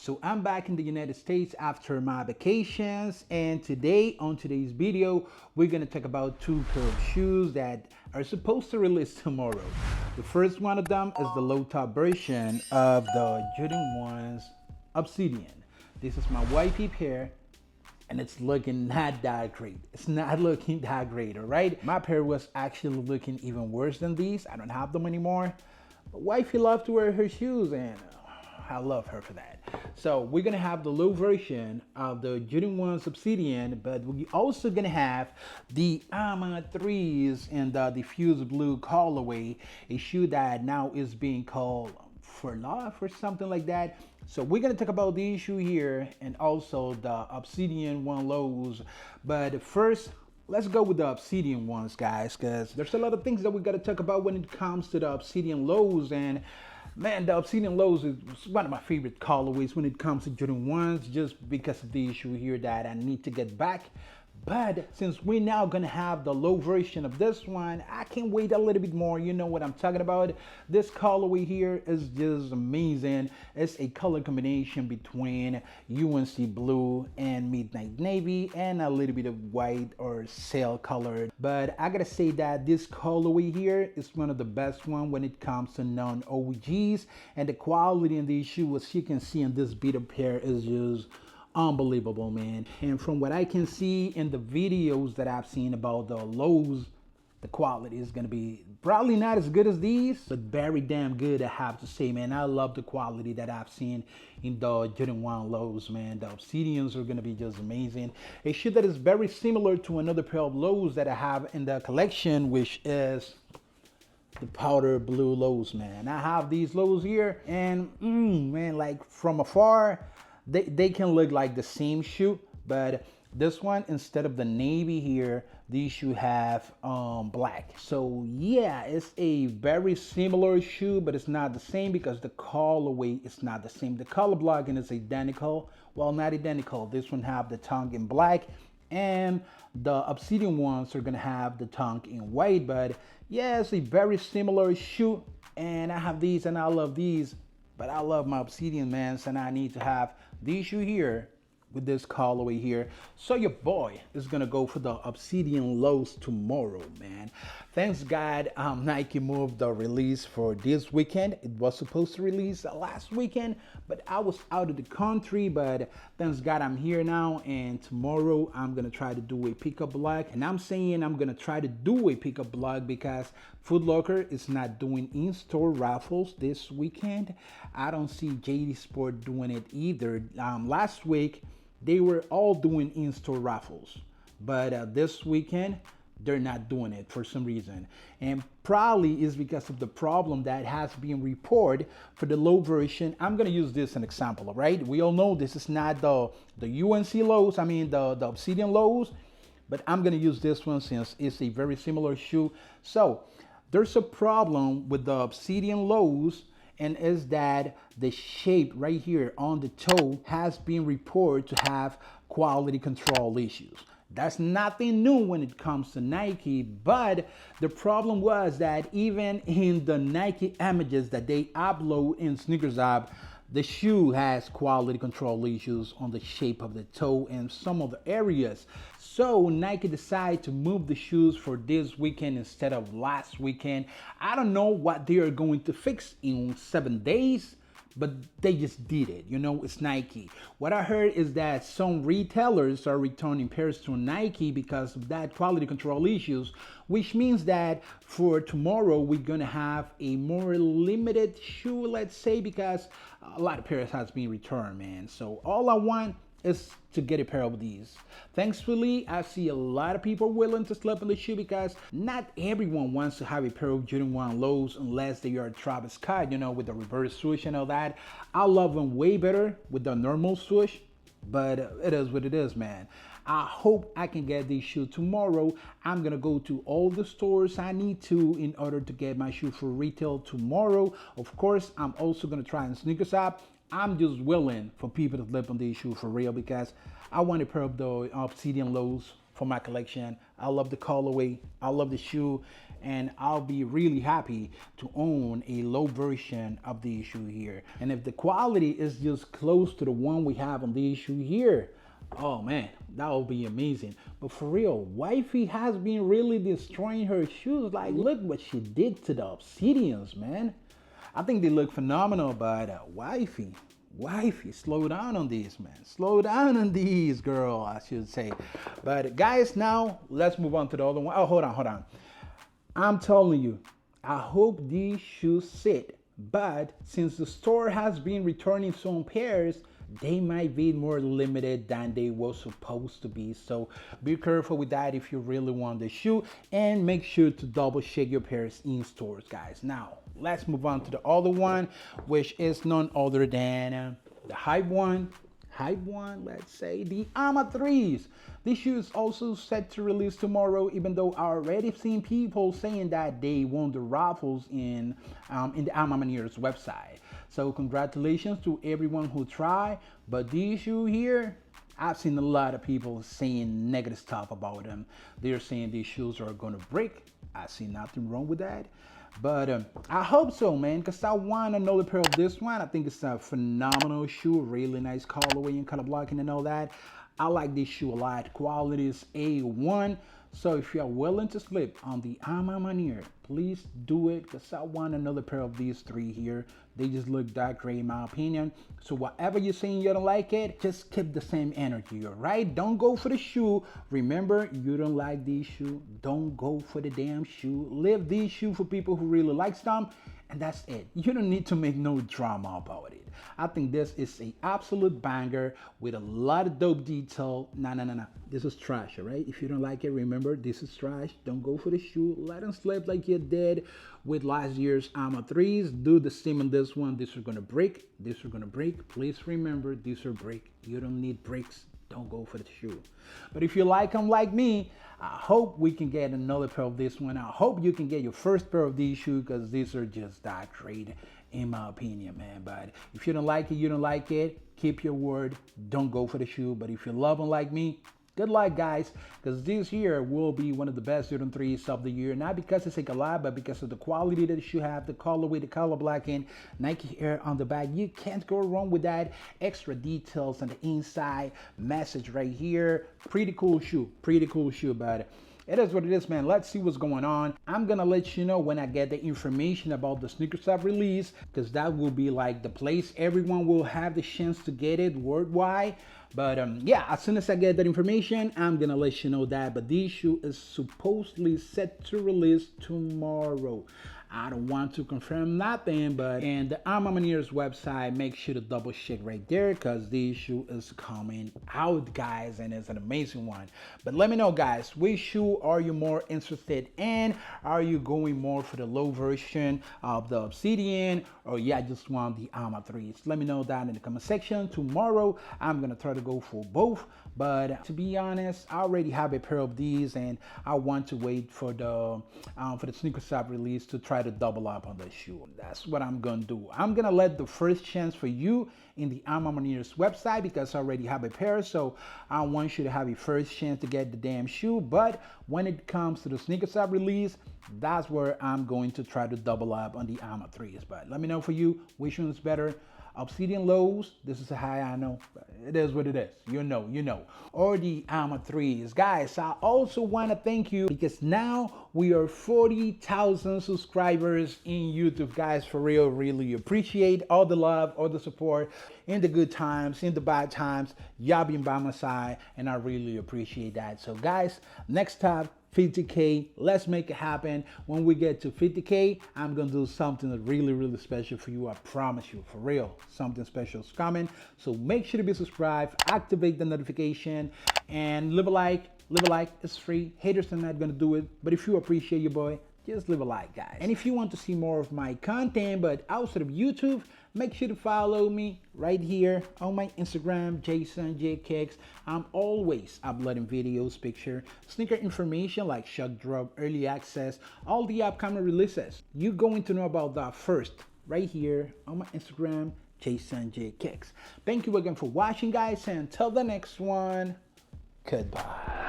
So I'm back in the United States after my vacations, and today on today's video we're gonna talk about two pair of shoes that are supposed to release tomorrow. The first one of them is the low top version of the Jordan 1's Obsidian. This is my wifey pair, and it's looking not that great. It's not looking that great, all right? My pair was actually looking even worse than these. I don't have them anymore. But wifey loved to wear her shoes, and I love her for that. So we're gonna have the low version of the Jordan 1's Obsidian, but we're also gonna have the A Ma Maniére in the Diffused Blue colorway, a shoe that now is being called for love or something like that. So we're gonna talk about the issue here and also the Obsidian 1 lows. But first, let's go with the Obsidian ones, guys, because there's a lot of things that we gotta talk about when it comes to the Obsidian lows. And man, the Obsidian lows is one of my favorite colorways when it comes to Jordan 1s, just because of the issue here that I need to get back. But since we're now gonna have the low version of this one, I can't wait a little bit more. You know what I'm talking about. This colorway here is just amazing. It's a color combination between UNC blue and midnight navy and a little bit of white or sail colored. But I gotta say that this colorway here is one of the best one when it comes to non-OGs, and the quality in these shoes, as you can see in this beat up pair, is just unbelievable, man. And from what I can see in the videos that I've seen about the lows, the quality is gonna be probably not as good as these, but very damn good, I have to say, man. I love the quality that I've seen in the Jordan 1 lows, man. The Obsidians are gonna be just amazing. A shoe that is very similar to another pair of lows that I have in the collection, which is the powder blue lows, man. I have these lows here, and man, like from afar, they can look like the same shoe, but this one, instead of the navy here, these shoe have black. So yeah, it's a very similar shoe, but it's not the same because the colorway is not the same. The color blocking is identical. Well, not identical. This one have the tongue in black, and the Obsidian ones are gonna have the tongue in white. But yeah, it's a very similar shoe, and I have these and I love these. But I love my Obsidian, man, and I need to have these shoe here with this colorway here. So your boy is gonna go for the Obsidian lows tomorrow, man. Thanks God, Nike moved the release for this weekend. It was supposed to release last weekend, but I was out of the country. But thanks God I'm here now, and tomorrow I'm gonna try to do a pickup vlog. And I'm saying I'm gonna try to do a pickup vlog because Foot Locker is not doing in-store raffles this weekend. I don't see JD Sport doing it either. Last week they were all doing in-store raffles, but this weekend they're not doing it for some reason, and probably is because of the problem that has been reported for the low version. I'm gonna use this as an example, right? We all know this is not the UNC lows, I mean the Obsidian lows, but I'm gonna use this one since it's a very similar shoe. So there's a problem with the Obsidian lows, and is that the shape right here on the toe has been reported to have quality control issues. That's nothing new when it comes to Nike, but the problem was that even in the Nike images that they upload in Sneakers app, the shoe has quality control issues on the shape of the toe and some of the areas. So Nike decided to move the shoes for this weekend instead of last weekend. I don't know what they are going to fix in 7 days, but they just did it. You know, it's Nike. What I heard is that some retailers are returning pairs to Nike because of that quality control issues, which means that for tomorrow we're gonna have a more limited shoe, let's say, because a lot of pairs has been returned, man. So all I want is to get a pair of these. Thankfully, I see a lot of people willing to slip in the shoe because not everyone wants to have a pair of Jordan 1 lows unless they are Travis Scott, you know, with the reverse swoosh and all that. I love them way better with the normal swoosh, but it is what it is, man. I hope I can get these shoes tomorrow. I'm gonna go to all the stores I need to in order to get my shoe for retail tomorrow. Of course, I'm also gonna try and Sneakers app. I'm just willing for people to slip on these shoes for real because I want a pair of the Obsidian lows for my collection. I love the colorway, I love the shoe, and I'll be really happy to own a low version of the shoe here. And if the quality is just close to the one we have on the shoe here, oh man, that would be amazing. But for real, wifey has been really destroying her shoes. Like, look what she did to the Obsidians, man. I think they look phenomenal, but wifey, slow down on these, man. Slow down on these, girl, I should say. But guys, now let's move on to the other one. Oh, hold on. I'm telling you, I hope these shoes sit. But since the store has been returning some pairs, they might be more limited than they were supposed to be. So be careful with that if you really want the shoe, and make sure to double check your pairs in stores, guys. Now let's move on to the other one, which is none other than the hype one, let's say the A Ma 3s. This shoe is also set to release tomorrow, even though I already seen people saying that they won the raffles in the A Ma Maniere's website. So congratulations to everyone who tried, but these shoes here, I've seen a lot of people saying negative stuff about them. They're saying these shoes are gonna break. I see nothing wrong with that. But I hope so, man, because I want another pair of this one. I think it's a phenomenal shoe, really nice colorway and color blocking and all that. I like this shoe a lot. Quality is A1. So if you are willing to slip on the A Ma Maniere, please do it, because I want another pair of these three here. They just look that great in my opinion. So whatever you're saying you don't like it, just keep the same energy, all right? Don't go for the shoe. Remember, you don't like these shoes, don't go for the damn shoe. Leave these shoes for people who really like them, and that's it. You don't need to make no drama about it. I think this is an absolute banger with a lot of dope detail. No. This is trash, all right? If you don't like it, remember, this is trash. Don't go for the shoe. Let them slip like you did with last year's A Ma 3s. Do the same on this one. These are gonna break. These are gonna break. Please remember, these are break. You don't need breaks. Don't go for the shoe. But if you like them like me, I hope we can get another pair of this one. I hope you can get your first pair of these shoes, because these are just that great in my opinion, man. But if you don't like it, you don't like it. Keep your word. Don't go for the shoe. But if you love them like me, good luck, guys, because this year will be one of the best Jordan 3s of the year. Not because it's a collab, but because of the quality that the shoe have, the colorway, the color blocking, Nike Air on the back. You can't go wrong with that. Extra details on the inside, message right here. Pretty cool shoe, but it is what it is, man. Let's see what's going on. I'm gonna let you know when I get the information about the sneaker shop release, because that will be like the place everyone will have the chance to get it worldwide. But yeah, as soon as I get that information, I'm gonna let you know that. But this shoe is supposedly set to release tomorrow. I don't want to confirm nothing, but in the A Ma Maniere's website, make sure to double check right there, because this shoe is coming out, guys, and it's an amazing one. But let me know, guys, which shoe are you more interested in? Are you going more for the low version of the Obsidian, or yeah, just want the A Ma 3s? Let me know down in the comment section. Tomorrow, I'm gonna try to go for both, but to be honest, I already have a pair of these, and I want to wait for the sneaker shop release to try to double up on the shoe. That's what I'm gonna do. I'm gonna let the first chance for you in the A Ma Maniere's website, because I already have a pair, so I want you to have a first chance to get the damn shoe. But when it comes to the sneaker shop release, that's where I'm going to try to double up on the A Ma 3s. But let me know for you, which one is better. Obsidian lows, this is a high, I know, but it is what it is. You know. Or the A Ma 3s. Guys, I also want to thank you, because now we are 40,000 subscribers in YouTube, guys. For real, really appreciate all the love, all the support, in the good times, in the bad times. Y'all been by my side, and I really appreciate that. So guys, next time, 50K, let's make it happen. When we get to 50K, I'm gonna do something really special for you. I promise you, for real, something special is coming. So make sure to be subscribed, activate the notification, and leave a like. It's free. Haters are not gonna do it, but if you appreciate your boy, just leave a like, guys. And if you want to see more of my content, but outside of YouTube, make sure to follow me right here on my Instagram, Jason J Kicks. I'm always uploading videos, picture, sneaker information like shock drop, early access, all the upcoming releases. You're going to know about that first right here on my Instagram, Jason J Kicks. Thank you again for watching, guys, and until the next one, goodbye.